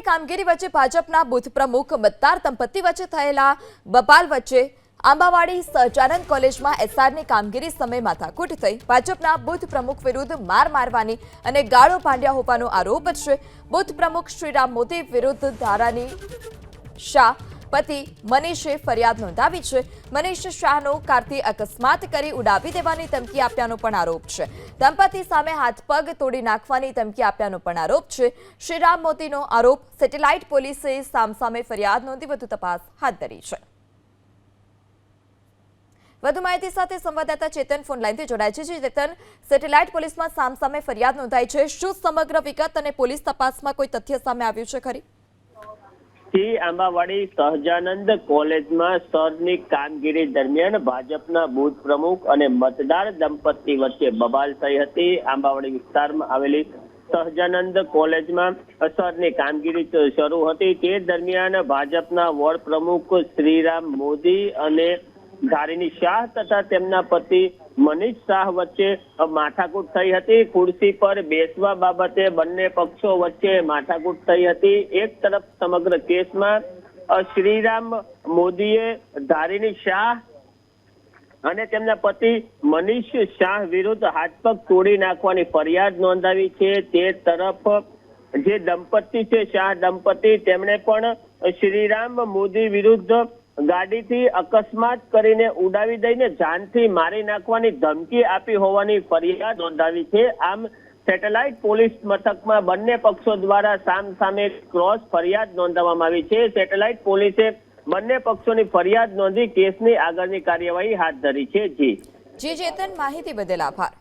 કામગીરી વચ્ચે ભાજપના બુથ પ્રમુખ મતદાર દંપતી વચ્ચે થયેલા બબાલ વચ્ચે આંબાવાડી સહજાનંદ કોલેજમાં એસઆરની કામગીરી સમયે માથાકૂટ થઈ। ભાજપના બુથ પ્રમુખ વિરુદ્ધ માર મારવાની અને ગાળો ભાંડ્યા હોવાનો આરોપ છે। બુથ પ્રમુખ શ્રીરામ મોદી વિરુદ્ધ ધારાની શાહ પતિ મનીષે ફરિયાદ નોંધાવી છે। મનીષ શાહનો કારથી અકસ્માત કરી ઉડાવી દેવાની ધમકી આપ્યાનો પણ આરોપ છે। દંપતી સામે હાથ પગ તોડી નાખવાની ધમકી આપ્યાનો પણ આરોપ છે। શ્રીરામ મોદીનો આરોપ સેટેલાઇટ પોલીસે સામસામે ફરિયાદ નોંધી વધુ તપાસ હાથ ધરી છે। વધુ માહિતી સાથે સંવાદદાતા ચેતન ફોન લાઈનથી જોડાય છે। ચેતન, સેટેલાઇટ પોલીસમાં સામસામે ફરિયાદ નોંધાઈ છે, શું સમગ્ર વિગત અને પોલીસ તપાસમાં કોઈ તથ્ય સામે આવ્યું છે ખરી? આંબાવાડી સહજાનંદ કોલેજમાં સરની કામગીરી દરમિયાન ભાજપના બૂથ પ્રમુખ અને મતદાર દંપતી વચ્ચે બબાલ થઈ હતી। આંબાવાડી વિસ્તારમાં આવેલી સહજાનંદ કોલેજમાં સરની કામગીરી શરૂ હતી। તે દરમિયાન ભાજપના વોર્ડ પ્રમુખ શ્રીરામ મોદી અને ધારીની શાહ તથા તેમના પતિ મનીષ શાહ વચ્ચે માથાકૂટ થઈ હતી। ખુરશી પર બેસવા બાબતે બંને પક્ષો વચ્ચે માથાકૂટ થઈ હતી। એક તરફ સમગ્ર કેસમાં શ્રીરામ મોદીએ ધારીની શાહ અને તેમના પતિ મનીષ શાહ વિરુદ્ધ હાથ પગ તોડી નાખવાની ફરિયાદ નોંધાવી છે। તે તરફ જે દંપતી છે, શાહ દંપતી, તેમણે પણ શ્રીરામ મોદી વિરુદ્ધ ગાડીથી અકસ્માત કરીને ઉડાવી દઈને જાનથી મારી નાખવાની ધમકી આપી હોવાની ફરિયાદ નોંધાવી છે। આમ સેટેલાઇટ પોલીસ મથકમાં બંને પક્ષો દ્વારા સામસામે ક્રોસ ફરિયાદ નોંધવામાં આવી છે। સેટેલાઇટ પોલીસે બંને પક્ષોની ફરિયાદ નોંધી કેસની આગળની કાર્યવાહી હાથ ધરી છે। જી ચેતન, માહિતી બદલ આભાર।